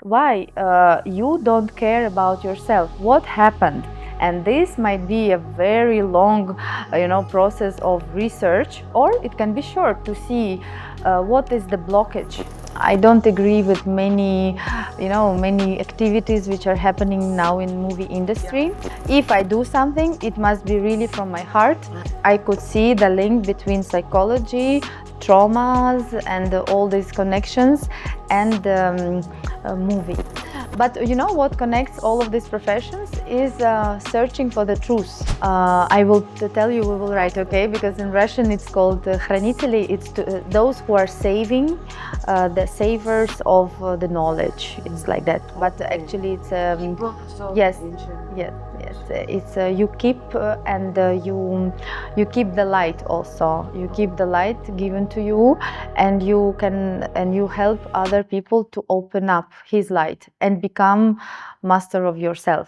why you don't care about yourself, what happened. And this might be a very long process of research, or it can be short to see what is the blockage. I don't agree with many activities which are happening now in movie industry. If I do something, it must be really from my heart. I could see the link between psychology, traumas, and all these connections, and movie. But you know what connects all of these professions is searching for the truth. I will tell you, we will write, okay? Because in Russian it's called хранители. It's those who are saving, the savers of the knowledge. It's like that. But actually it's yes, yes, yes. It's you keep and you keep the light also. You keep the light given to you, and you help other people to open up his light and become master of yourself.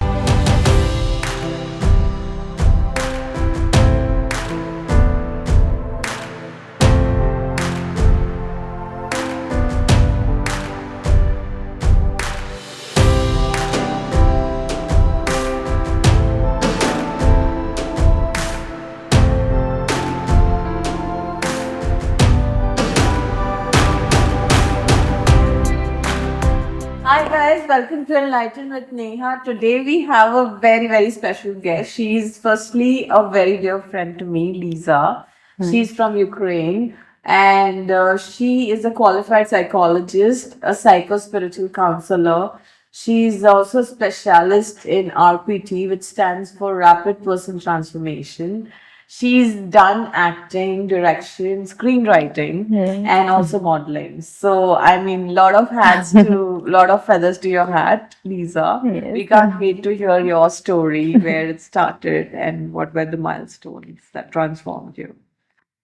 Hi guys, welcome to Enlighten with Neha. Today we have a very special guest. She's firstly a very dear friend to me, Liza. She's from Ukraine, and she is a qualified psychologist, a psycho-spiritual counselor. She's also a specialist in RPT, which stands for Rapid Person Transformation. She's done acting, direction, screenwriting, and also modeling. So, I mean, lot of hats to, lot of feathers to your hat, Lisa. Yes. We can't wait to hear your story, where it started, and what were the milestones that transformed you.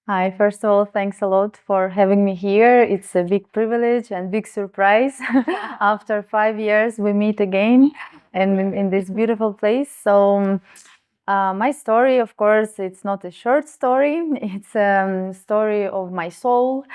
Hi, first of all, thanks a lot for having me here. It's a big privilege and big surprise. After 5 years, we meet again and in this beautiful place. So, my story, of course, it's not a short story. It's a story of my soul.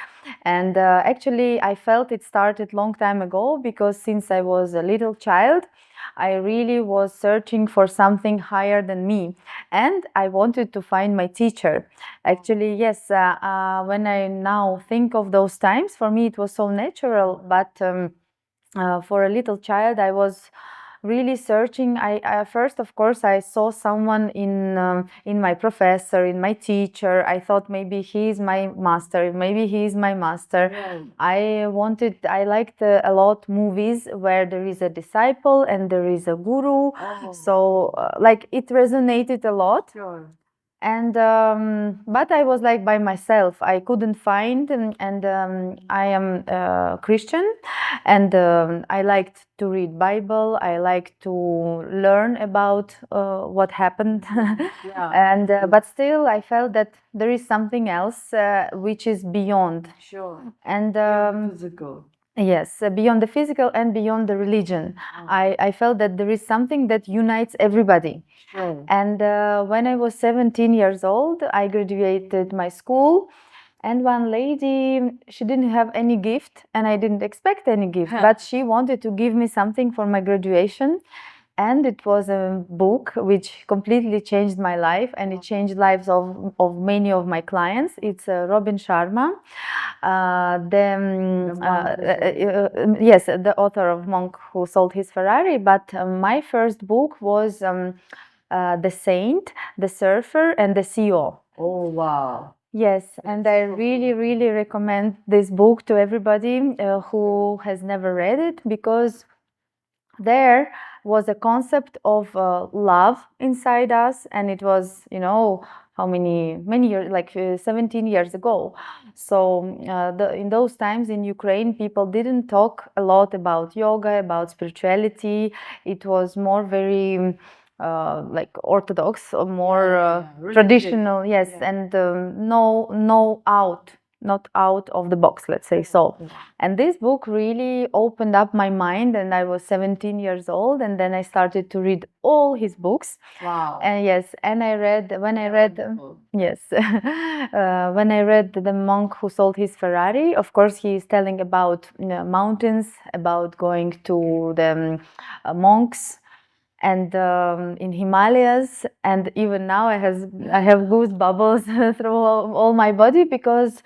And actually, I felt it started long time ago, because since I was a little child, I really was searching for something higher than me, and I wanted to find my teacher. Actually, yes, when I now think of those times, for me it was so natural, but for a little child, I was really searching. I first, of course, I saw someone in my professor, in my teacher. I thought maybe he is my master, maybe he is my master. I liked a lot movies where there is a disciple and there is a guru. So like it resonated a lot. And but I was like by myself. I couldn't find, and I am Christian, and I liked to read Bible. I liked to learn about what happened, and but still I felt that there is something else which is beyond. And Physical. yes, beyond the physical and beyond the religion. I felt that there is something that unites everybody. And when I was 17 years old, I graduated my school. And one lady, she didn't have any gift, and I didn't expect any gift, but she wanted to give me something for my graduation. And it was a book which completely changed my life, and it changed lives of many of my clients. It's Robin Sharma, yes, the author of Monk Who Sold His Ferrari. But my first book was The Saint, The Surfer, and the CEO. Oh, wow. Yes, and I really recommend this book to everybody who has never read it, because there was a concept of love inside us, and it was, how many years, like 17 years ago. So in those times in Ukraine, people didn't talk a lot about yoga, about spirituality. It was more very like orthodox, or more Religious. traditional. Yes, and no out not out of the box, let's say so. And this book really opened up my mind, and I was 17 years old, and then I started to read all his books. Wow. And yes, and I read when I read yes when I read The Monk Who Sold His Ferrari. Of course, he is telling about mountains, about going to the monks and in Himalayas, and even now I have goosebumps through all my body, because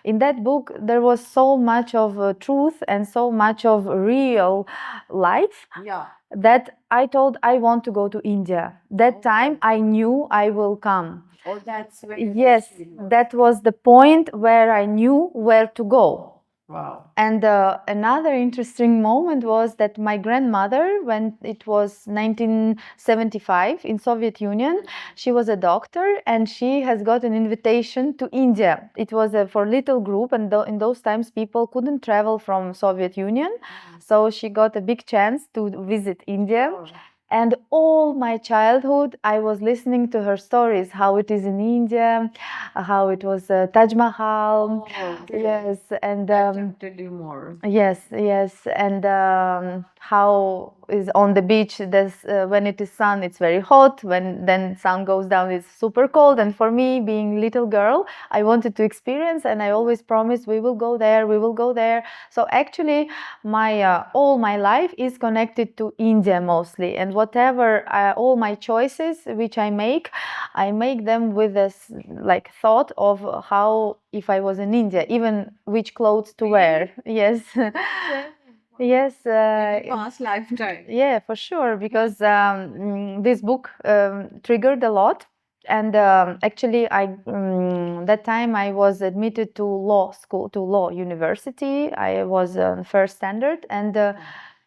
in that book there was so much of truth and so much of real life. Yeah. That I told I want to go to India. That time I knew I will come. Oh, that's where Yes, that was the point where I knew where to go. Wow. And another interesting moment was that my grandmother, when it was 1975 in Soviet Union, she was a doctor and she has got an invitation to India. It was for little group, and in those times people couldn't travel from Soviet Union. So she got a big chance to visit India. And all my childhood, I was listening to her stories, how it is in India, how it was Taj Mahal. Oh, okay. Yes, and Tempted you more. yes, and how is on the beach. When it is sun, it's very hot. When then sun goes down, it's super cold. And for me, being little girl, I wanted to experience, and I always promised we will go there, we will go there. So actually, my all my life is connected to India mostly, and whatever all my choices which I make them with this like thought of how if I was in India, even which clothes to wear. Yes. Yes. Past lifetime. Yeah, for sure, because this book triggered a lot. And actually, that time I was admitted to law school, to law university. I was first standard, and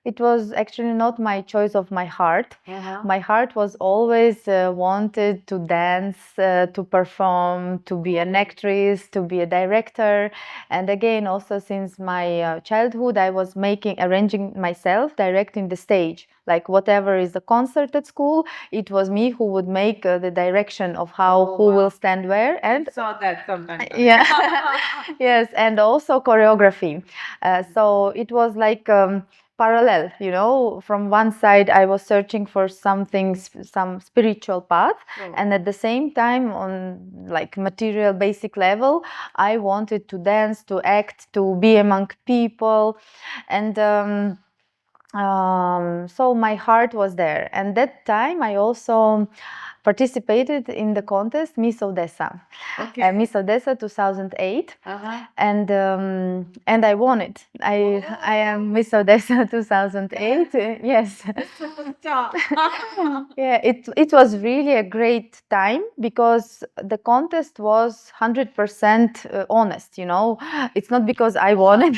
it was actually not my choice of my heart. My heart was always wanted to dance, to perform, to be an actress, to be a director. And again, also since my childhood, I was arranging myself, directing the stage. Like whatever is the concert at school, it was me who would make the direction of who will stand where. And I saw that sometimes. yeah. Yes, and also choreography. So it was like parallel, from one side I was searching for something, some spiritual path, and at the same time on like material basic level I wanted to dance, to act, to be among people. And so my heart was there. And that time I also participated in the contest Miss Odessa. Okay. Miss Odessa 2008. And I won it. I am Miss Odessa 2008. Yes. Yeah, it was really a great time, because the contest was 100% honest. It's not because I won it,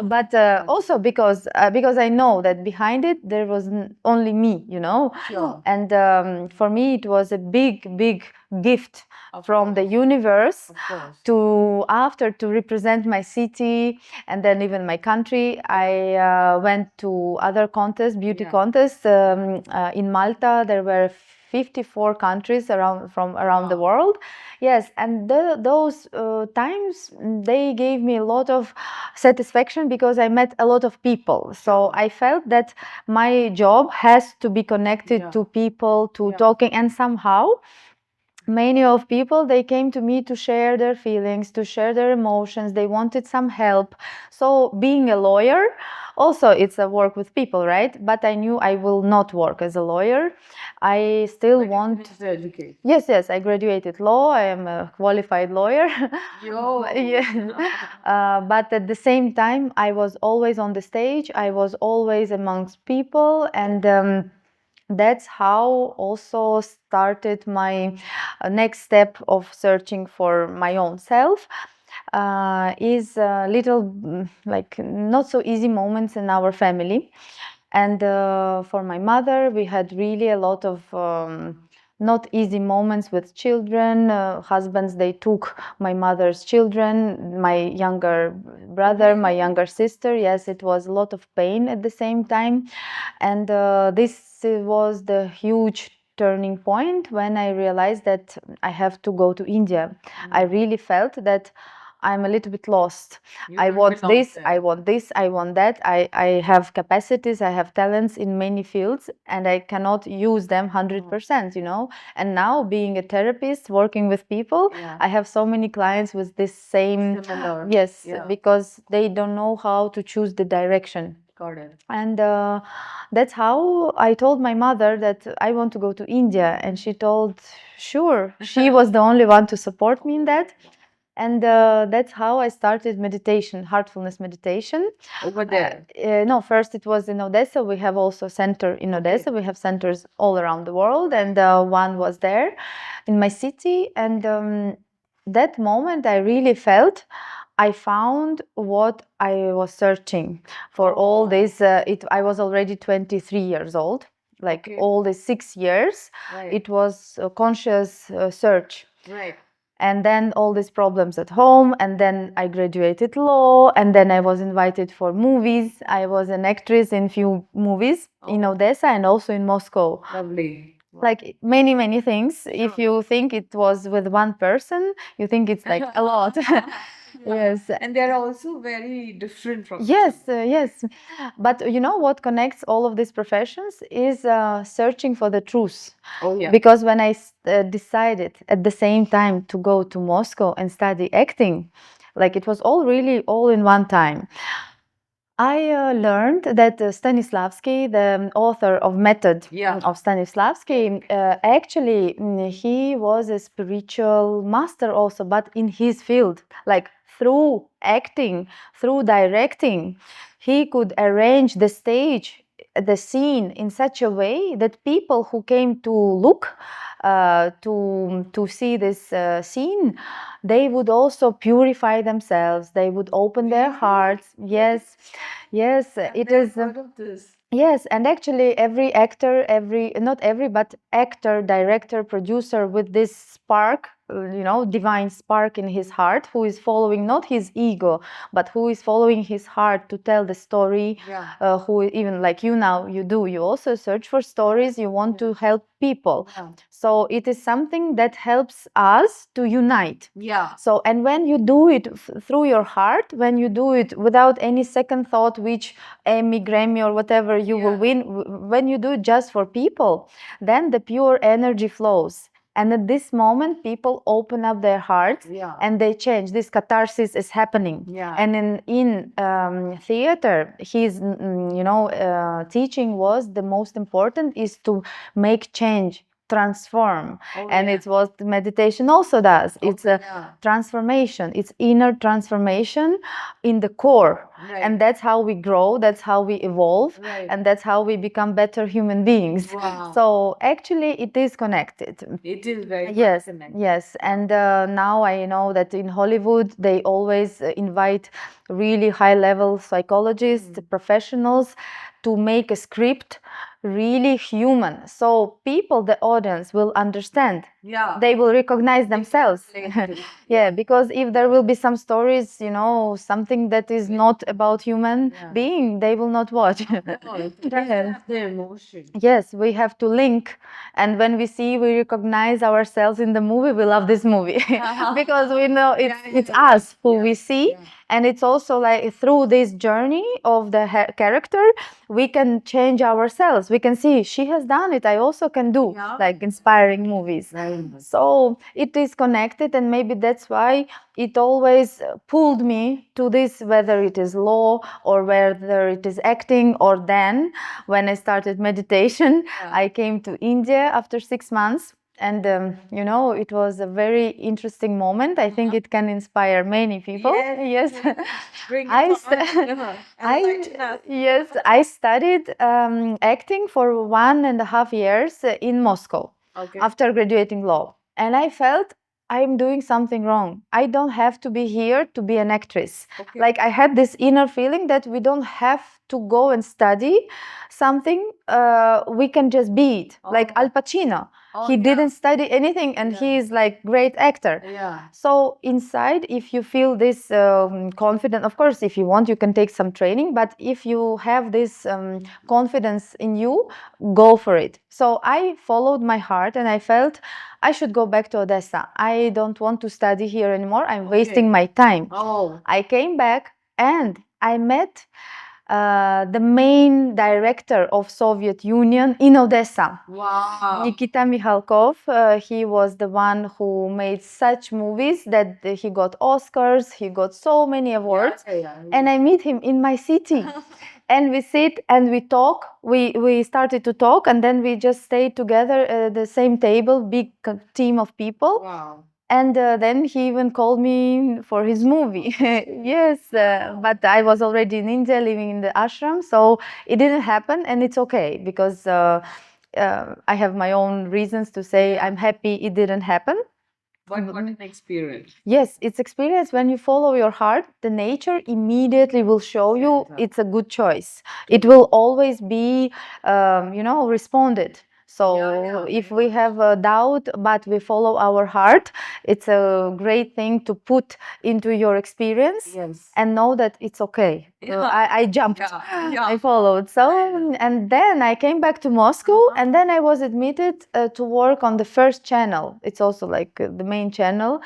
but also because I know that behind it there was only me. Sure. And for me it was a big gift from the universe to represent my city, and then even my country. I went to other contests, beauty contests in Malta. There were 54 countries from around the world. Yes, and those times they gave me a lot of satisfaction, because I met a lot of people. So I felt that my job has to be connected to people, to talking, and somehow many of people, they came to me to share their feelings, to share their emotions. They wanted some help. So being a lawyer, also it's a work with people, right? But I knew I will not work as a lawyer. I still want to educate. Yes, I graduated law. I am a qualified lawyer. Yo. Yeah. But at the same time, I was always on the stage. I was always amongst people, and that's how also started my next step of searching for my own self. Is little like not so easy moments in our family. And for my mother, we had really a lot of not easy moments with children. Husbands, they took my mother's children, my younger brother, my younger sister. Yes, it was a lot of pain at the same time. And this was the huge turning point when I realized that I have to go to India. I really felt that I'm a little bit lost. You I don't want belong this, there. I want this, I want that. I have capacities, I have talents in many fields, and I cannot use them 100%, you know. And now, being a therapist, working with people, Yeah. I have so many clients with this same, Similar. yes, Yeah. because they don't know how to choose the direction. Got it. And that's how I told my mother that I want to go to India. And she told, sure. She was the only one to support me in that. And that's how I started meditation, heartfulness meditation. Over there? No, first it was in Odessa. We have also a center in Odessa. We have centers all around the world. And one was there in my city. And that moment I really felt I found what I was searching for all this. I was already 23 years old, like all the 6 years. Right. It was a conscious search. Right. And then all these problems at home, and then I graduated law, and then I was invited for movies. I was an actress in few movies in Odessa and also in Moscow. Lovely. Like many things. If you think it was with one person, you think it's like a lot. Yes. And they're also very different from Yes, yes. But you know what connects all of these professions is searching for the truth. Oh, yeah. Because when I decided at the same time to go to Moscow and study acting, like it was all really all in one time. I learned that Stanislavski, the author of Method of Stanislavski, actually he was a spiritual master also, but in his field, like through acting, through directing, he could arrange the stage, the scene in such a way that people who came to look to see this scene, they would also purify themselves. They would open their hearts. Yes, yes, it is. Heard of this. Yes, and actually every actor, not every, but actor, director, producer with this spark, you know, divine spark in his heart, who is following not his ego, but who is following his heart to tell the story, who even like you now, you also search for stories, you want to help people. So it is something that helps us to unite. So, and when you do it through your heart, when you do it without any second thought, which Emmy, Grammy, or whatever you will win, when you do it just for people, then the pure energy flows. And at this moment, people open up their hearts and they change. This catharsis is happening. And in theater, his teaching was the most important is to make change, transform. And it's what meditation also does. It's a transformation. It's inner transformation in the core. And that's how we grow, that's how we evolve, and that's how we become better human beings. So actually it is connected. It is very Yes, connected. yes. And now I know that in Hollywood they always invite really high-level psychologists, professionals, to make a script really human. So people, the audience, will understand. They will recognize themselves. Because if there will be some stories, you know, something that is not about human being, they will not watch. The emotion. Yes, we have to link. And when we recognize ourselves in the movie, we love this movie. Because we know it's us who we see. And it's also like through this journey of the character, we can change ourselves. We can see she has done it. I also can do like inspiring movies. So it is connected, and maybe that's why it always pulled me to this, whether it is law or whether it is acting, or then when I started meditation, I came to India after 6 months. And you know, it was a very interesting moment. I think it can inspire many people. Yes. Bring Yes, I studied acting for 1.5 years in Moscow after graduating law. And I felt I'm doing something wrong. I don't have to be here to be an actress. Like I had this inner feeling that we don't have to go and study something, we can just be it. Like Al Pacino. He didn't study anything, and he is like great actor. So inside, if you feel this confident, of course, if you want, you can take some training. But if you have this confidence in you, go for it. So I followed my heart, and I felt I should go back to Odessa. I don't want to study here anymore. I'm wasting my time. I came back, and I met the main director of Soviet Union in Odessa. Wow. Nikita Mikhalkov. He was the one who made such movies that he got Oscars. He got so many awards. And I meet him in my city. And we sit and we talk. We started to talk, and then we just stayed together at the same table, big team of people. Wow. And then he even called me for his movie. Yes, but I was already in India living in the ashram, so it didn't happen, and it's okay because I have my own reasons to say I'm happy it didn't happen. But what an experience. Yes, it's experience. When you follow your heart, the nature immediately will show you it's a good choice. It will always be, responded. So if we have a doubt, but we follow our heart, it's a great thing to put into your experience and know that it's okay. I jumped, I followed. So, and then I came back to Moscow, and then I was admitted to work on the first channel. It's also like the main channel.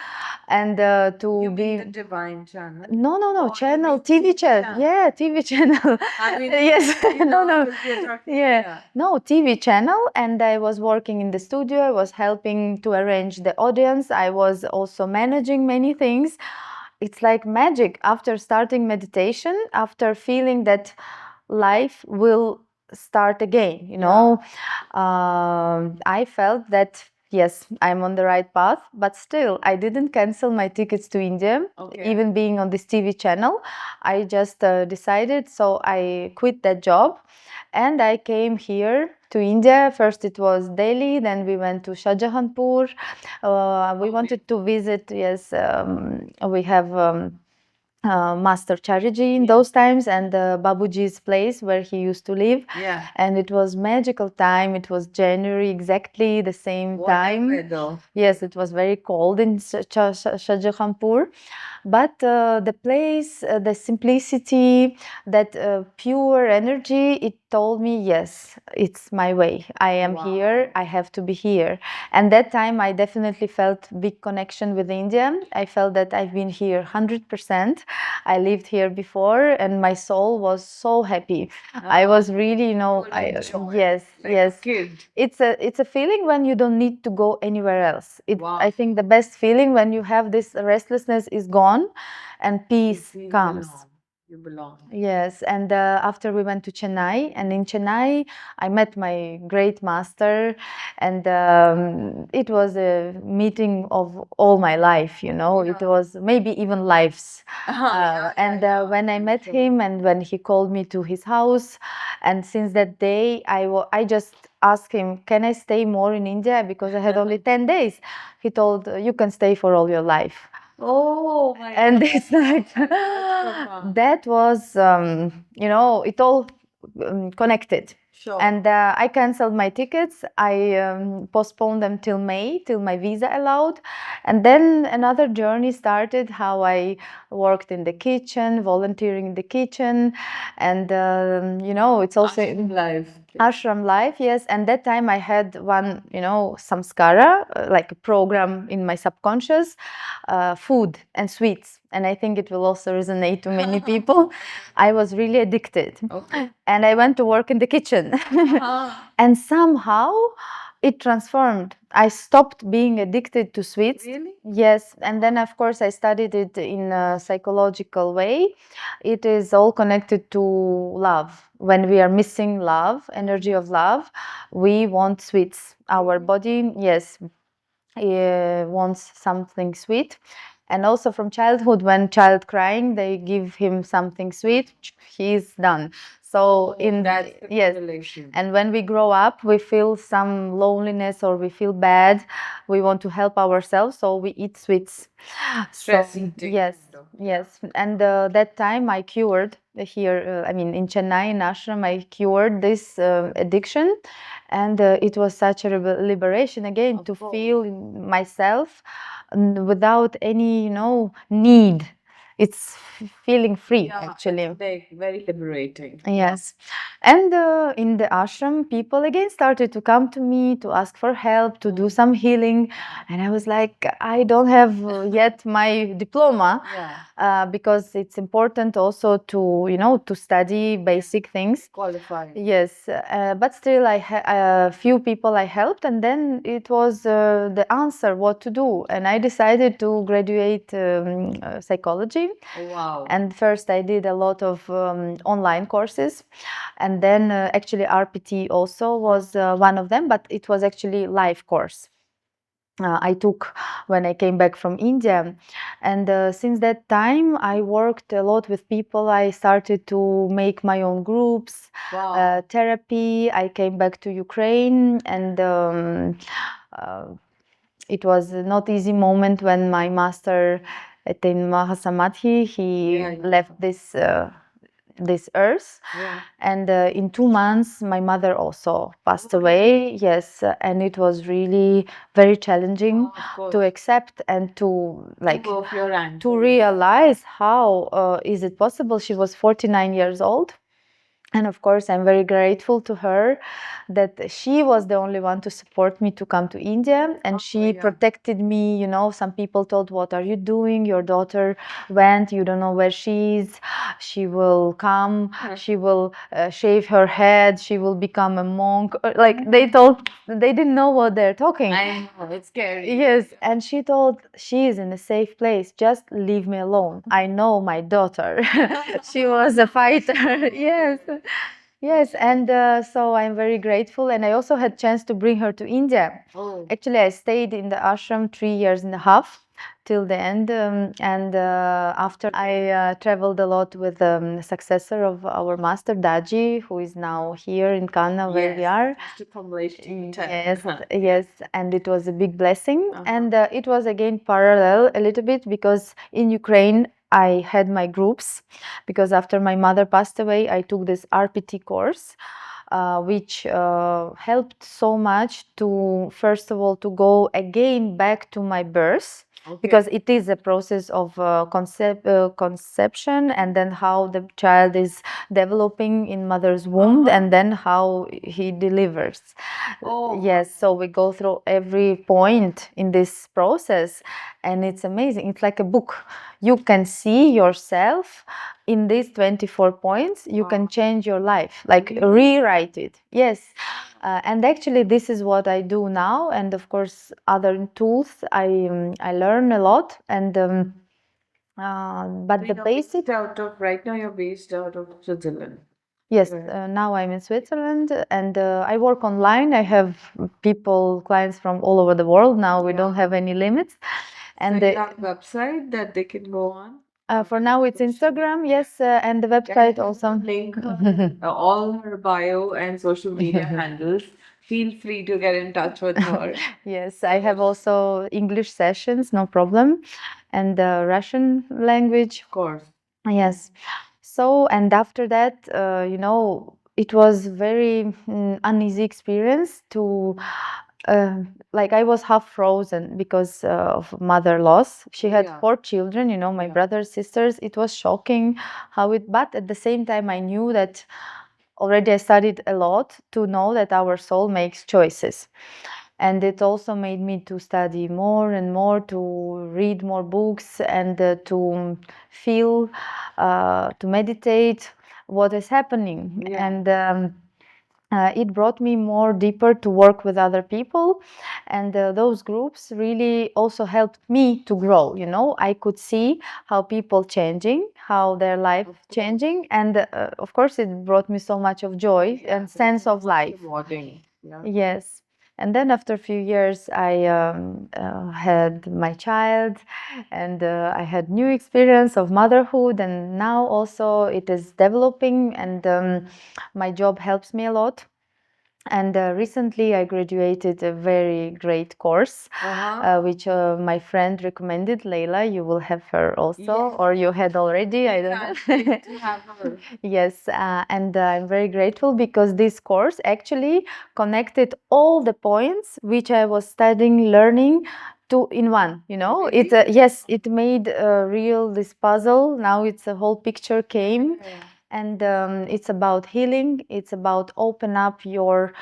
And to be the divine channel. No, channel, TV channel. Yeah, TV channel. I mean, yes, no. Yeah. No, TV channel. And I was working in the studio. I was helping to arrange the audience. I was also managing many things. It's like magic. After starting meditation, after feeling that life will start again, I felt that yes, I'm on the right path, but still I didn't cancel my tickets to India. Even being on this TV channel, I just decided, so I quit that job and I came here to India. First it was Delhi, then we went to Shahjahanpur. We wanted to visit, yes, we have Master Chariji in those times, and Babuji's place where he used to live. And it was magical time. It was January, exactly the same time. Yes, it was very cold in Shahjahanpur. But the place, the simplicity, that pure energy, it told me, yes, it's my way. I am here. I have to be here. And that time I definitely felt big connection with India. I felt that I've been here 100%. I lived here before, and my soul was so happy. I was really, yes. It's a feeling when you don't need to go anywhere else. I think the best feeling when you have this restlessness is gone and peace comes. You belong. Yes, and after we went to Chennai, and in Chennai, I met my great master, and it was a meeting of all my life, It was maybe even lives. When I met him, and when he called me to his house, and since that day, I just asked him, can I stay more in India? Because I had only 10 days. He told, you can stay for all your life. Oh my And God. it's like that was it all connected. And I canceled my tickets. I postponed them till May, till my visa allowed. And then another journey started, how I worked in the kitchen, volunteering in the kitchen. And it's also ashram life, yes. And that time I had one, samskara, like a program in my subconscious, food and sweets. And I think it will also resonate to many people. I was really addicted. And I went to work in the kitchen. And somehow it transformed. I stopped being addicted to sweets. Really? Yes. And then, of course, I studied it in a psychological way. It is all connected to love. When we are missing love, energy of love, we want sweets. Our body, yes, wants something sweet. And also from childhood, when child crying, they give him something sweet, he's done. So that's the yes, correlation. and when we grow up, we feel some loneliness or we feel bad. We want to help ourselves, so we eat sweets. Stress eating. Yes. And that time I cured. here, I mean, in Chennai, in ashram, I cured this addiction, and it was such a liberation again to feel myself without any, need. It's feeling free, actually. Very liberating. Yes. And in the ashram, people again started to come to me to ask for help, to do some healing. And I was like, I don't have yet my diploma because it's important also to, to study basic things. Qualifying. Yes, but still, a few people I helped, and then it was the answer what to do. And I decided to graduate psychology. Wow. And first, I did a lot of online courses, and then actually RPT also was one of them, but it was actually live course. I took when I came back from India, and since that time I worked a lot with people. I started to make my own groups, therapy. I came back to Ukraine, and it was not easy moment when my master attained Mahasamadhi. He left this earth, and in 2 months my mother also passed away. Yes, and it was really very challenging to accept and to to realize how is it possible. She was 49 years old. And of course, I'm very grateful to her that she was the only one to support me to come to India, and she protected me. Some people told, "What are you doing? Your daughter went. You don't know where she is. She will come. She will shave her head. She will become a monk." Like they told, they didn't know what they're talking. I know, it's scary. Yes, and she told, she is in a safe place. Just leave me alone. I know my daughter. She was a fighter. Yes. Yes, and so I'm very grateful, and I also had chance to bring her to India. Actually, I stayed in the ashram 3 years and a half till the end, and after I traveled a lot with the successor of our master Daji, who is now here in Kanna where we are. Yes, yes, and it was a big blessing, and it was again parallel a little bit because in Ukraine I had my groups, because after my mother passed away, I took this RPT course, which helped so much to, first of all, to go again back to my birth. Because it is a process of conception, and then how the child is developing in mother's womb, and then how he delivers. Yes, so we go through every point in this process, and it's amazing. It's like a book. You can see yourself in these 24 points. You can change your life, like rewrite it. Yes. And actually, this is what I do now, and of course, other tools. I learn a lot, and but the basic. Right now, you're based out of Switzerland. Yes, now I'm in Switzerland, and I work online. I have people, clients from all over the world. Now we don't have any limits. And So you have a website that they can go on? For now, it's Instagram, yes, and the website also. Link all her bio and social media handles. Feel free to get in touch with her. Yes, I have also English sessions, no problem, and Russian language. Of course. Yes. So, and after that, it was very uneasy experience to, like I was half frozen because of mother loss. She had 4 children, my brothers, sisters. It was shocking but at the same time, I knew that already I studied a lot to know that our soul makes choices. And it also made me to study more and more, to read more books, and to feel, to meditate what is happening. And it brought me more deeper to work with other people, and those groups really also helped me to grow. I could see how people changing, how their life changing, and of course it brought me so much of joy and sense of life. Yes. And then after a few years, I had my child, and I had new experience of motherhood, and now also it is developing, and my job helps me a lot. And recently I graduated a very great course, which my friend recommended, Leila. You will have her also, or you had already, I don't know. To have her. Yes, and I'm very grateful because this course actually connected all the points which I was studying, learning to in one. It yes, it made real this puzzle. Now it's a whole picture came. And it's about healing. It's about open up your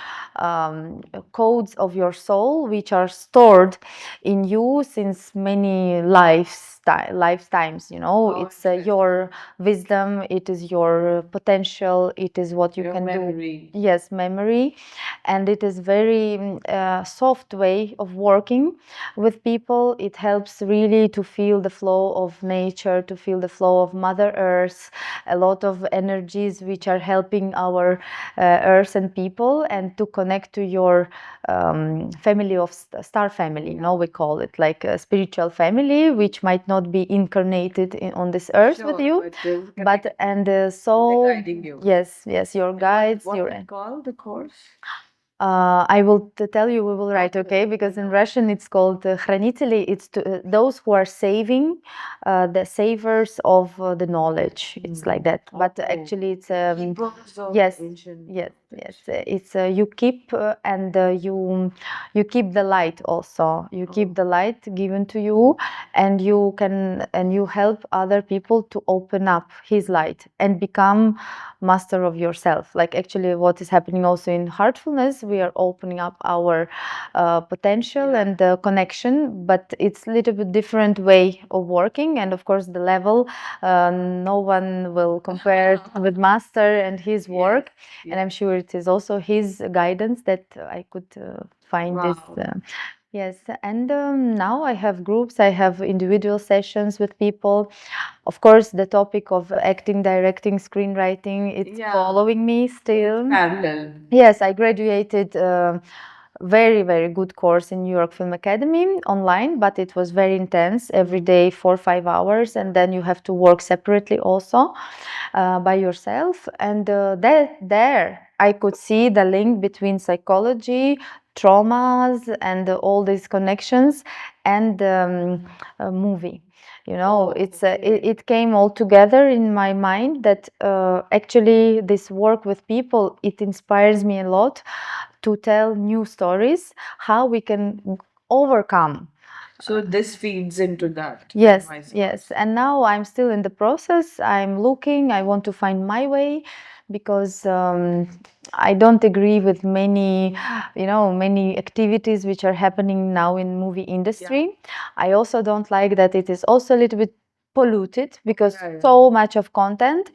codes of your soul, which are stored in you since many lifetimes. It's your wisdom. It is your potential. It is what you Your can memory. do. Yes, memory, and it is very soft way of working with people. It helps really to feel the flow of nature, to feel the flow of Mother Earth, a lot of energies which are helping our earth and people, and to connect to your family of star family. We call it like a spiritual family, which might not be incarnated on this earth with you, but and so guiding you. yes, your guides. What your is called the course? I will tell you, we will write, okay? Because in Russian it's called хранители. It's those who are saving, the savers of the knowledge. It's like that. But actually it's Keepers of yes, ancient yes. It's you keep and you keep the light also. You keep the light given to you, and you help other people to open up his light and become master of yourself. Like actually what is happening also in heartfulness, we are opening up our potential and connection, but it's a little bit different way of working. And of course the level, no one will compare with master and his work. And I'm sure it is also his guidance that I could find this. Yes, and now I have groups, I have individual sessions with people. Of course, the topic of acting, directing, screenwriting, it's following me still. Parallel. Yes, I graduated very, very good course in New York Film Academy online, but it was very intense every day, 4 or 5 hours, and then you have to work separately also by yourself. And there I could see the link between psychology, traumas, and all these connections, and movie. It came all together in my mind that actually this work with people, it inspires me a lot to tell new stories, how we can overcome. So this feeds into that. Yes, yes. And now I'm still in the process. I'm looking, I want to find my way, because I don't agree with many activities which are happening now in movie industry. I also don't like that it is also a little bit polluted, because so much of content,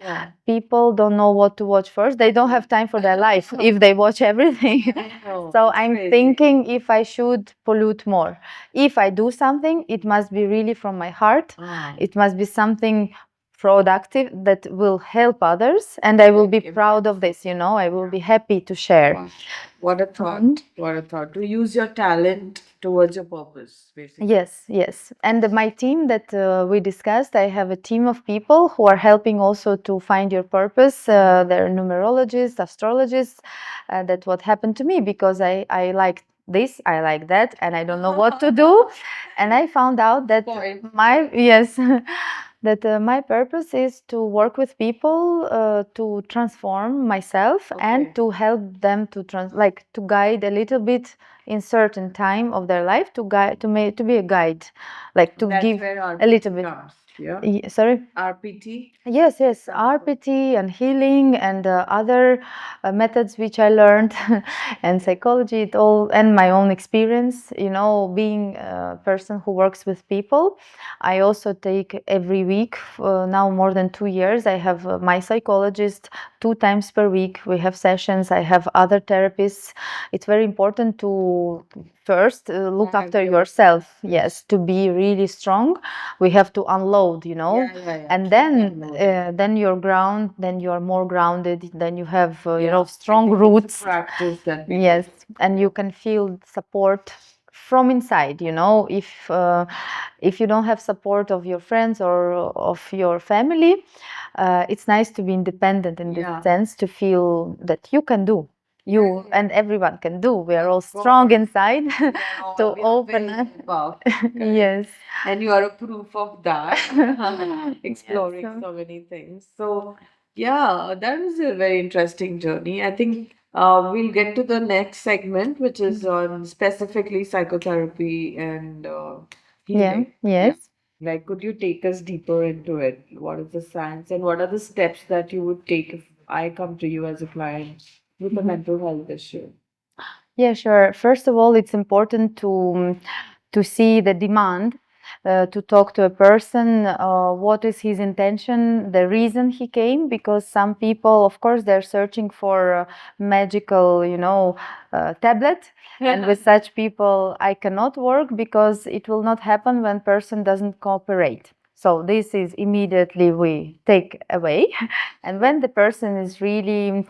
people don't know what to watch first. They don't have time for their life if they watch everything. So I'm thinking if I should pollute more. If I do something, it must be really from my heart. It must be something productive that will help others, and I will be proud of this. I will be happy to share. What a thought. What a thought. To use your talent towards your purpose, basically. Yes. And my team that we discussed, I have a team of people who are helping also to find your purpose. They're numerologists, astrologists. That's what happened to me, because I like this, I like that, and I don't know what to do. And I found out that my purpose is to work with people, to transform myself, and to help them to guide a little bit in certain time of their life, to be a guide, like to give a little bit. Sorry? RPT? Yes, RPT and healing and other methods which I learned and psychology, it all, and my own experience, being a person who works with people. I also take every week, now more than 2 years, I have my psychologist 2 times per week. We have sessions, I have other therapists. It's very important to first look after yourself. Yes, to be really strong, we have to unload, and then you're more grounded, then you have strong roots. Practice that. Yes, and you can feel support from inside. If you don't have support of your friends or of your family, it's nice to be independent in this sense, to feel that you can do. you and everyone can do. We are all strong inside to open it. Yes. And you are a proof of that, Yes, exploring so- so many things. So, yeah, that was a very interesting journey. I think we'll get to the next segment, which is on specifically psychotherapy and Yeah, healing. yes. Like, could you take us deeper into it? What is the science and what are the steps that you would take if I come to you as a client with a mental health issue? Yeah, sure. First of all, it's important to see the demand, to talk to a person, what is his intention, the reason he came, because some people, of course, they're searching for a magical, tablet. And with such people, I cannot work because it will not happen when person doesn't cooperate. So this is immediately we take away. And when the person is really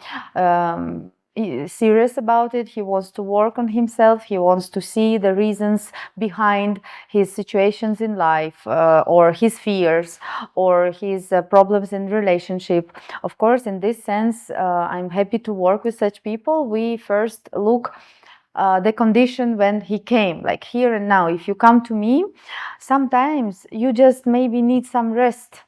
serious about it, he wants to work on himself, he wants to see the reasons behind his situations in life, or his fears, or his problems in relationship. Of course, in this sense, I'm happy to work with such people. We first look the condition when he came, like here and now. If you come to me, sometimes you just maybe need some rest.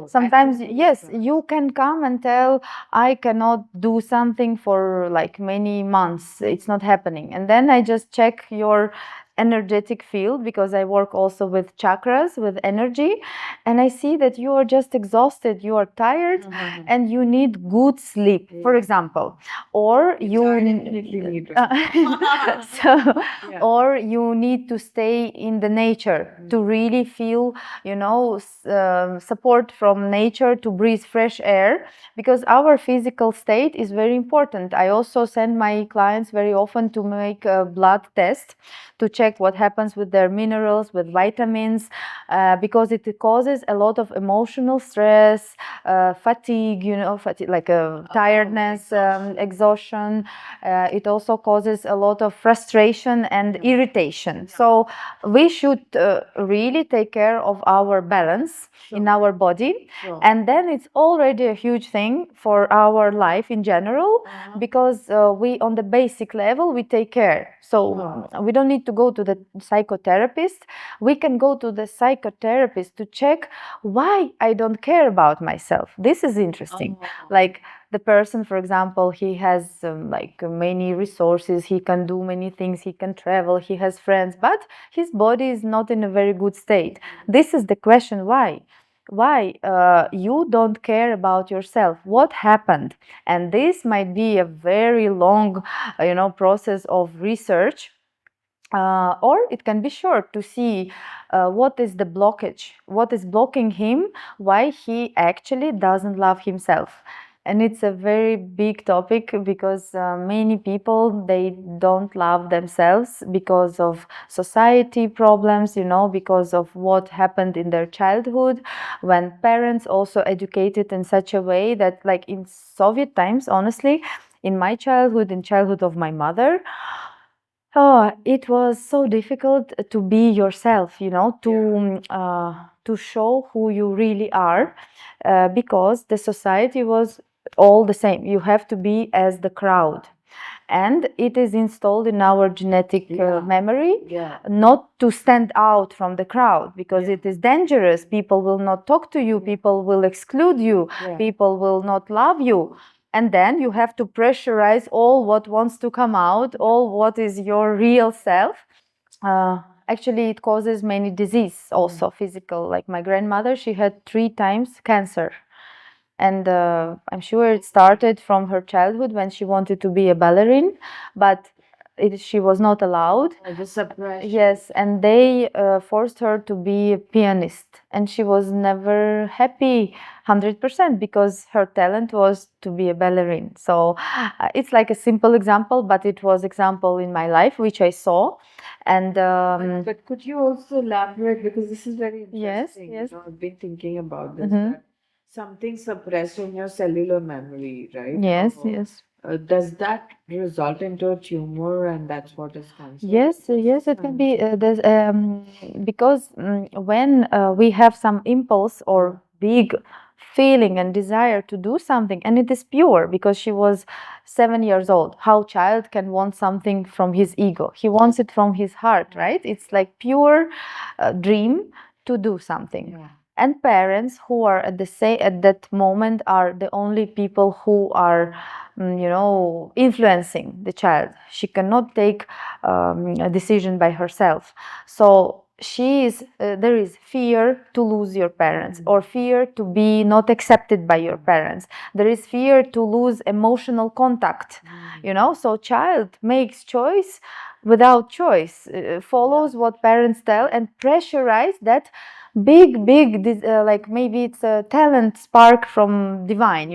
Sometimes, yes, you can come and tell, I cannot do something for like many months, it's not happening. And then I just check your energetic field, because I work also with chakras, with energy, and I see that you are just exhausted, you are tired, and you need good sleep, for example, or you Definitely need so or you need to stay in the nature to really feel, support from nature, to breathe fresh air, because our physical state is very important. I also send my clients very often to make a blood test to check what happens with their minerals, with vitamins, because it causes a lot of emotional stress, fatigue, like a tiredness, exhaustion. It also causes a lot of frustration and irritation. So we should really take care of our balance in our body. And then it's already a huge thing for our life in general, because we, on the basic level, we take care. So we don't need to go to the psychotherapist. We can go to the psychotherapist to check why I don't care about myself. This is interesting. Like, the person, for example, he has like many resources, he can do many things, he can travel, he has friends, but his body is not in a very good state. This is the question: why you don't care about yourself? What happened? And this might be a very long process of research, or it can be short, to see what is the blockage, what is blocking him, why he actually doesn't love himself. And it's a very big topic, because many people, they don't love themselves because of society problems, because of what happened in their childhood, when parents also educated in such a way that, like in Soviet times, honestly, in my childhood, in childhood of my mother, oh, it was so difficult to be yourself, to show who you really are, because the society was all the same. You have to be as the crowd. And it is installed in our genetic memory, not to stand out from the crowd, because it is dangerous. People will not talk to you, people will exclude you, people will not love you. And then you have to pressurize all what wants to come out, all what is your real self. Actually, it causes many disease, also physical. Like my grandmother, she had 3 times cancer. And I'm sure it started from her childhood, when she wanted to be a ballerina, but she was not allowed. The suppression. Yes, and they forced her to be a pianist, and she was never happy 100%, because her talent was to be a ballerina. So it's like a simple example, but it was example in my life which I saw. And But could you also elaborate, because this is very yes, interesting. yes. I've been thinking about this, Mhm. that something suppressed in your cellular memory, right? Yes, yes. Does that result into a tumor, and that's what is cancer? Yes, yes, it can be. Because when we have some impulse or big feeling and desire to do something, and it is pure because she was 7 years old. How child can want something from his ego? He wants it from his heart, right? It's like pure dream to do something. And parents who are at that moment are the only people who are influencing the child. She cannot take a decision by herself. So there is fear to lose your parents, or fear to be not accepted by your parents. There is fear to lose emotional contact. So child makes choice without choice, follows what parents tell, and pressurize that big like maybe it's a talent spark from divine,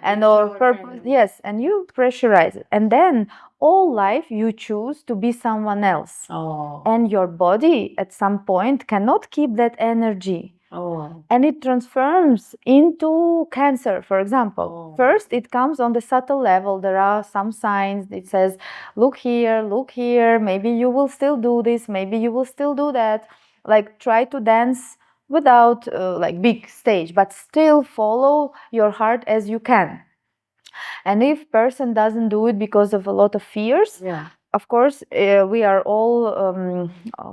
and or purpose. Yes, and you pressurize it, and then all life you choose to be someone else. And your body at some point cannot keep that energy. And it transforms into cancer, for example. First, it comes on the subtle level. There are some signs. It says, look here, maybe you will still do this, maybe you will still do that. Like, try to dance without like big stage, but still follow your heart as you can. And if person doesn't do it because of a lot of fears, of course, we are all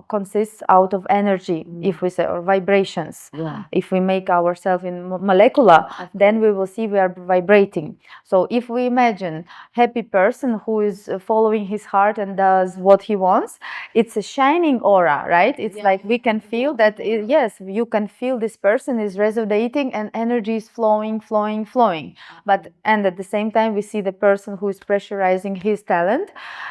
consists out of energy, if we say, or vibrations. If we make ourselves in molecular, then we will see we are vibrating. So if we imagine happy person who is following his heart and does what he wants, it's a shining aura, right? It's like we can feel that, yes, you can feel this person is resonating and energy is flowing. And at the same time, we see the person who is pressurizing his talent.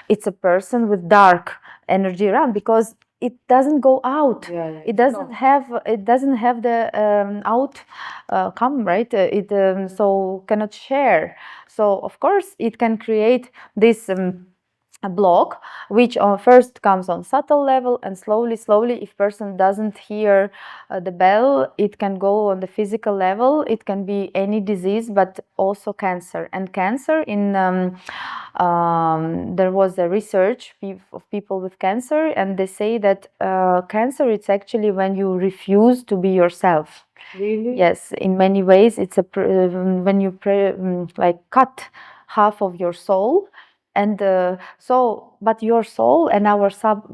It's a person with dark energy around, because it doesn't go out. It doesn't have the outcome, right? It so cannot share. So of course it can create this a block, which first comes on subtle level, and slowly if person doesn't hear the bell, it can go on the physical level. It can be any disease, but also cancer. And cancer there was a research of people with cancer, and they say that cancer, it's actually when you refuse to be yourself. Really? Yes, in many ways it's when you like cut half of your soul. And but your soul and our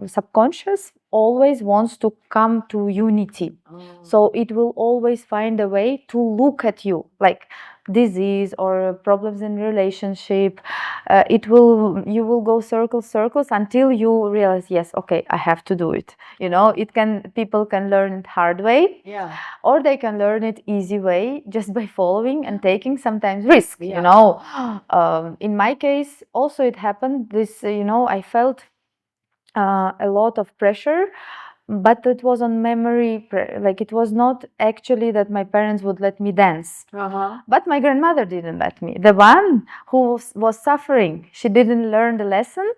subconscious always wants to come to unity. So it will always find a way to look at you, like disease or problems in relationship. You will go circles until you realize, yes, okay, I have to do it. People can learn it hard way, or they can learn it easy way, just by following and taking sometimes risk. In my case also it happened this, I felt a lot of pressure, but it was on memory. Like, it was not actually that my parents would let me dance, but my grandmother didn't let me. The one who was suffering, she didn't learn the lesson,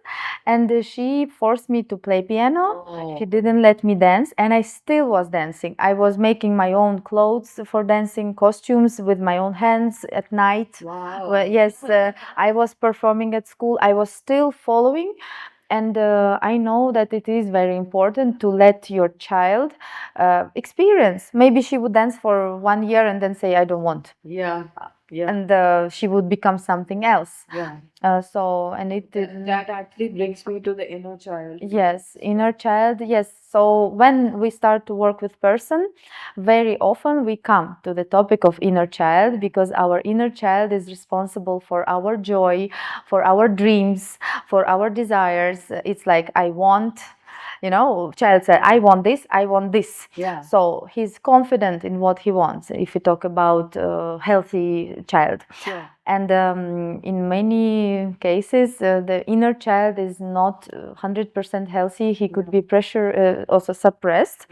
and she forced me to play piano. She didn't let me dance, and I still was dancing. I was making my own clothes for dancing, costumes with my own hands at night. Well, yes, I was performing at school. I was still following. And I know that it is very important to let your child experience. Maybe she would dance for 1 year and then say, I don't want. And she would become something else. That actually brings me to the inner child. Yes, inner child. Yes. So when we start to work with person, very often we come to the topic of inner child, because our inner child is responsible for our joy, for our dreams, for our desires. It's like, I want. Child said, I want this, I want this. So he's confident in what he wants, if you talk about healthy child. And in many cases, the inner child is not 100% healthy. He could be also suppressed,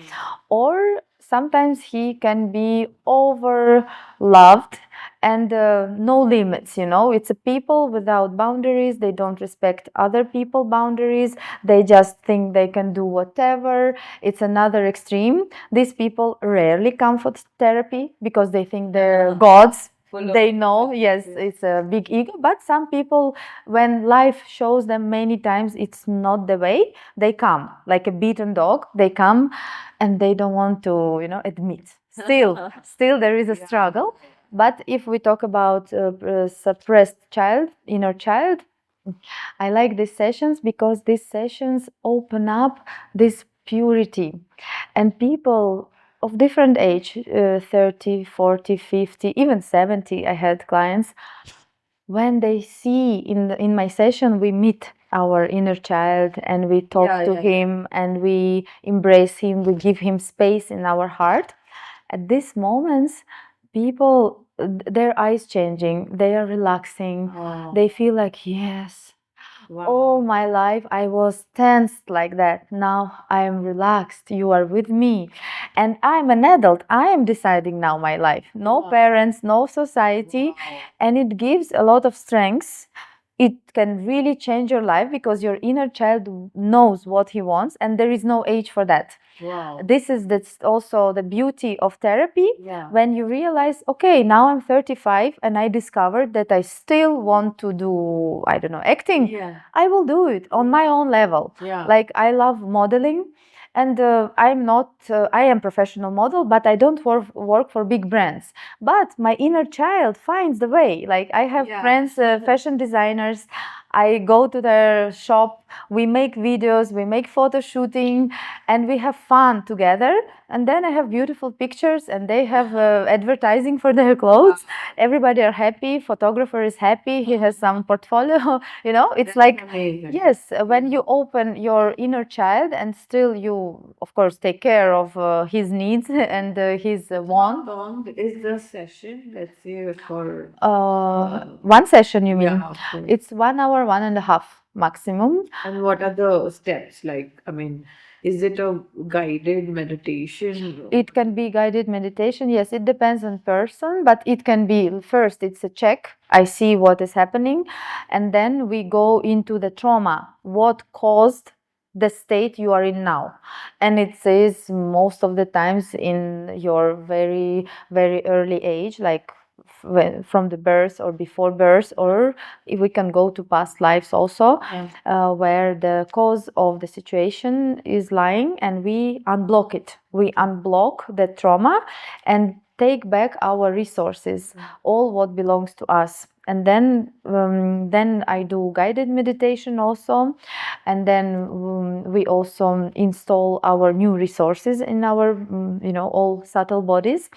or sometimes he can be over loved and no limits. It's a people without boundaries. They don't respect other people's boundaries. They just think they can do whatever. It's another extreme. These people rarely come for therapy because they think they're gods. they know, yes, it's a big ego, but some people, when life shows them many times it's not the way, they come like a beaten dog, they come and they don't want to, admit. Still there is a struggle. But if we talk about suppressed child, inner child, I like these sessions because these sessions open up this purity, and people of different age, 30, 40, 50, even 70, I had clients, when they see in my session, we meet our inner child and we talk to him and we embrace him, we give him space in our heart. At these moments, people, their eyes changing, they are relaxing, they feel like, yes, all my life I was tensed like that. Now I am relaxed. You are with me. And I'm an adult. I am deciding now my life. No parents, no society. And it gives a lot of strength. It can really change your life because your inner child knows what he wants and there is no age for that. This is that's also the beauty of therapy. When you realize, okay, now I'm 35 and I discovered that I still want to do, I don't know, acting. I will do it on my own level. Like I love modeling, and I am professional model, but I don't work for big brands. But my inner child finds the way. Like I have friends, fashion designers. I go to their shop, we make videos, we make photo shooting, and we have fun together. And then I have beautiful pictures and they have advertising for their clothes. Everybody are happy, photographer is happy, he has some portfolio. It's like, yes, when you open your inner child and still you, of course, take care of his needs and his wants. How long is the session? Let's say for One session, you mean? okay. It's 1 hour, 1.5 maximum. And what are the steps? Like, I mean, is it a guided meditation? It can be guided meditation. Yes, it depends on person, but it can be, first it's a check. I see what is happening, and then we go into the trauma. What caused the state you are in now? And it says most of the times in your very, very early age, like from the birth or before birth, or if we can go to past lives also, where the cause of the situation is lying, and we unblock it. We unblock the trauma and take back our resources, all what belongs to us. And then I do guided meditation also, and then we also install our new resources in our all subtle bodies.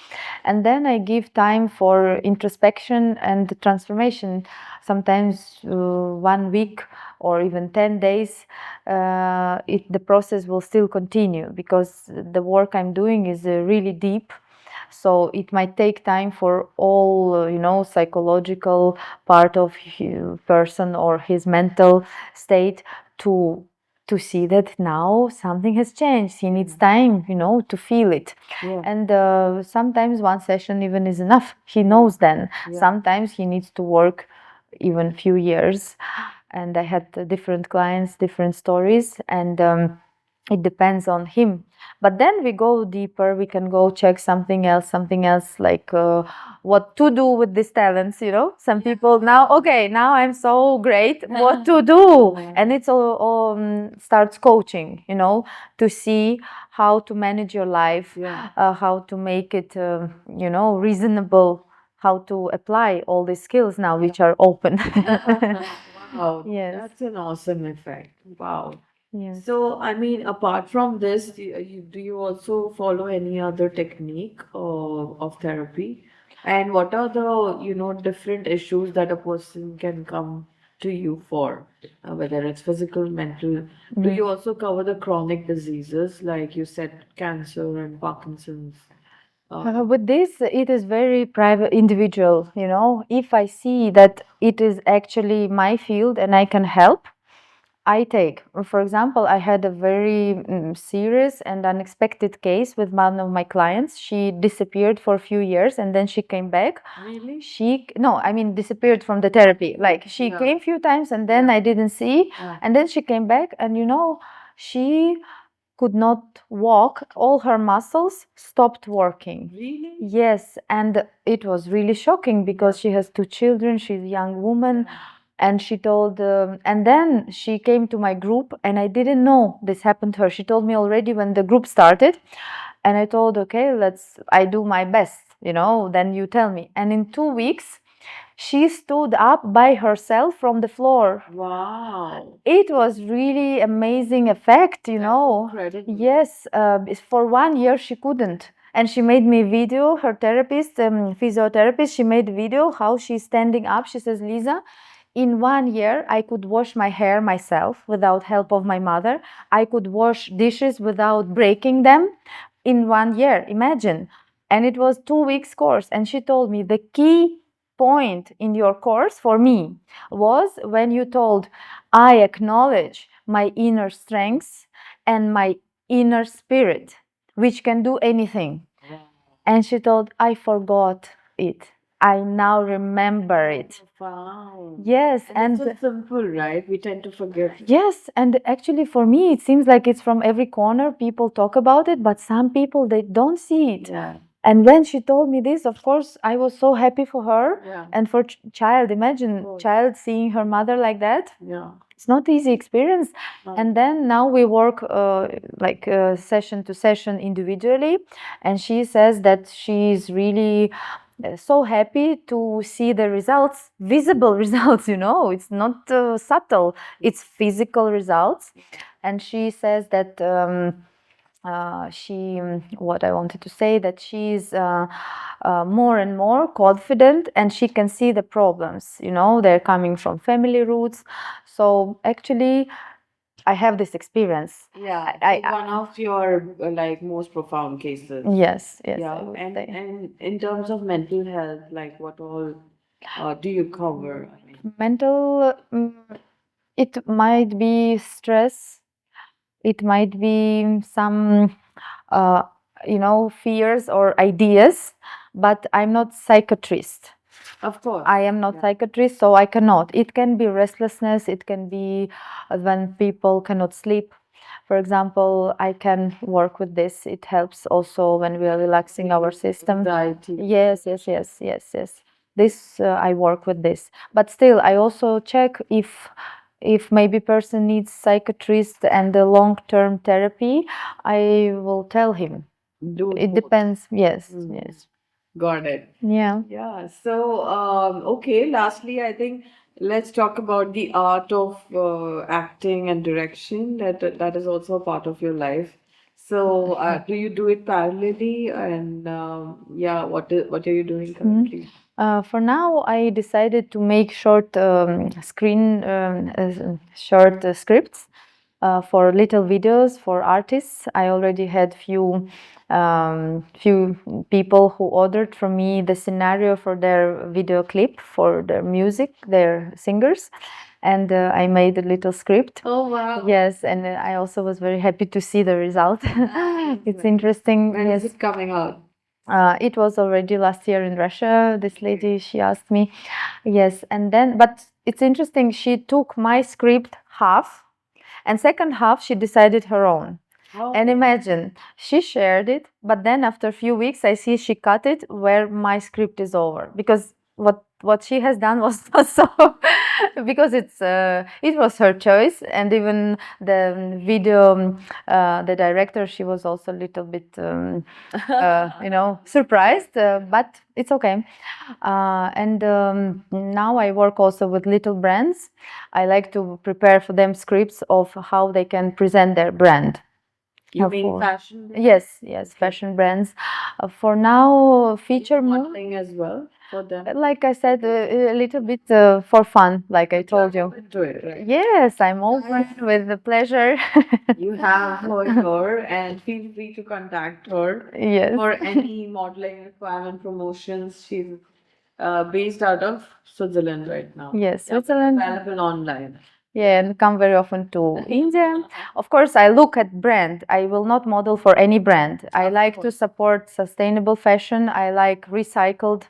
And then I give time for introspection and transformation, sometimes 1 week or even 10 days. The process will still continue because the work I'm doing is really deep. So it might take time for all psychological part of person or his mental state to see that now something has changed. He needs time to feel it. And sometimes one session even is enough. He knows then. Sometimes he needs to work even few years. And I had different clients, different stories, and it depends on him. But then we go deeper. We can go check something else, like what to do with these talents. Some people now, okay, now I'm so great, what to do? And it's all starts coaching, to see how to manage your life, how to make it, reasonable, how to apply all these skills now which are open. Wow, Yes. that's an awesome effect. Wow. Yes. So, I mean, apart from this, do you also follow any other technique of therapy? And what are the, different issues that a person can come to you for, whether it's physical, mental? Do you also cover the chronic diseases, like you said, cancer and Parkinson's? With this, it is very private, individual. If I see that it is actually my field and I can help, I take. For example, I had a very serious and unexpected case with one of my clients. She disappeared for a few years and then she came back. Really? No, I mean disappeared from the therapy. Like she came few times and then I didn't see, and then she came back, and she could not walk. All her muscles stopped working. Really? Yes, and it was really shocking because she has 2 children. She's a young woman, and she told. And then she came to my group, and I didn't know this happened to her. She told me already when the group started, and I told, okay, I do my best, then you tell me. And in 2 weeks, she stood up by herself from the floor. Wow. It was really amazing effect, Incredible. Yes, for 1 year she couldn't. And she made me video, her therapist, physiotherapist, she made video how she's standing up. She says, Liza, in 1 year, I could wash my hair myself without help of my mother. I could wash dishes without breaking them in 1 year. Imagine. And it was 2 weeks course. And she told me the key point in your course for me was when you told, I acknowledge my inner strengths and my inner spirit, which can do anything. And she told, I forgot it. I now remember it. Wow. Yes, And it's so simple, right? We tend to forget. yes, and actually for me it seems like it's from every corner. People talk about it, but some people they don't see it. Yeah. And when she told me this, of course, I was so happy for her. Yeah. And for child, imagine course. child seeing her mother like that. Yeah. It's not easy experience. No. And then now we work session to session individually, and she says that she's really so happy to see the results, visible results. It's not subtle, it's physical results. And she says that what I wanted to say, that she's more and more confident, and she can see the problems, they're coming from family roots. So actually I have this experience. Yeah. I- So one of your most profound cases. Yes, I Yeah. would And say. and in terms of mental health, like what all do you cover? I mean, Mental, it might be stress, it might be some uh, fears or ideas, but I'm not psychiatrist. of course. I am not psychiatrist, so I cannot. It can be restlessness, it can be when people cannot sleep. For example, I can work with this. It helps also when we are relaxing our system. Anxiety. Yes, yes, yes, yes, yes. This I work with this, but still I also check if maybe person needs psychiatrist and the long-term therapy. I will tell him. Do It both. depends. Yes, Mm. yes. Got it. Yeah. Yeah. So, okay. Lastly, I think let's talk about the art of acting and direction. That is also a part of your life. So, do you do it parallelly? And yeah, what are you doing currently? For now, I decided to make short short scripts for little videos for artists. I already had few people who ordered from me the scenario for their video clip, for their music, their singers. And I made a little script. Oh wow! Yes, and I also was very happy to see the result. It's interesting. When Yes. is it coming out? It was already last year in Russia. This lady, she asked me. Yes, and then, but it's interesting, she took my script half, and second half she decided her own. And imagine, she shared it, but then after a few weeks, I see she cut it where my script is over, because what she has done was not so, because it was her choice. And even the video, the director, she was also a little bit surprised, but it's okay. And now I work also with little brands. I like to prepare for them scripts of how they can present their brand. You mean fashion? Yes, yes, fashion brands. For now, feature modeling as well for them. like I said, a little bit for fun, like I told you. Do it, right? Yes, I'm open with the pleasure. You have her, and feel free to contact her Yes. for any modeling requirement promotions. She's based out of Switzerland right now. Yes, Yeah, Switzerland. available online. Yeah, and come very often to India. Of course, I look at brand. I will not model for any brand. I like to support sustainable fashion. I like recycled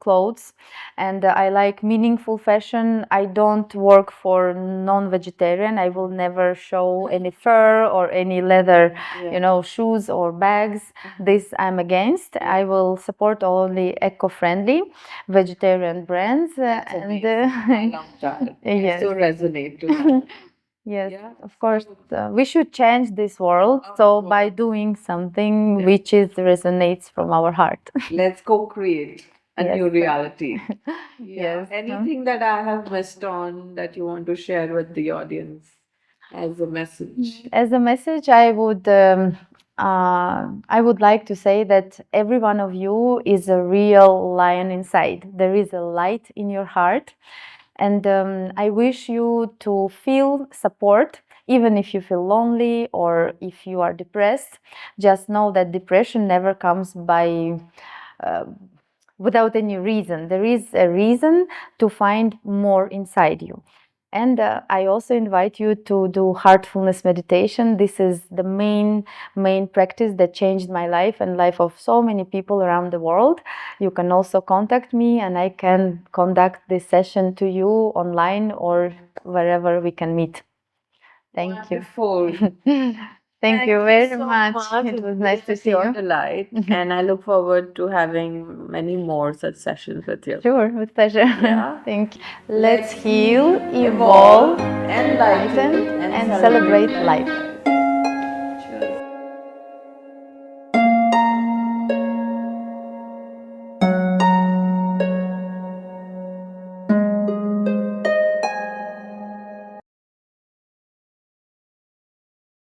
clothes, and I like meaningful fashion. I don't work for non-vegetarian. I will never show any fur or any leather, shoes or bags. This I'm against. I will support only eco-friendly vegetarian brands, and I love that. I so resonate to that. yes, of course, we should change this world. So by doing something which is resonates from our heart. Let's co-create a Yes. new reality. Yes. Anything that I have missed on that you want to share with the audience as a message? As a message, I would like to say that every one of you is a real lion inside. There is a light in your heart, and I wish you to feel support, even if you feel lonely or if you are depressed. Just know that depression never comes by without any reason. There is a reason to find more inside you. And I also invite you to do heartfulness meditation. This is the main practice that changed my life and life of so many people around the world. You can also contact me, and I can conduct this session to you online or wherever we can meet. Thank you. Thank you very so much. much. It was nice to see Your you. delight, and I look forward to having many more such sessions with you. Sure, with pleasure. Yeah. Thank you. Let's heal, evolve, enlighten, and celebrate life.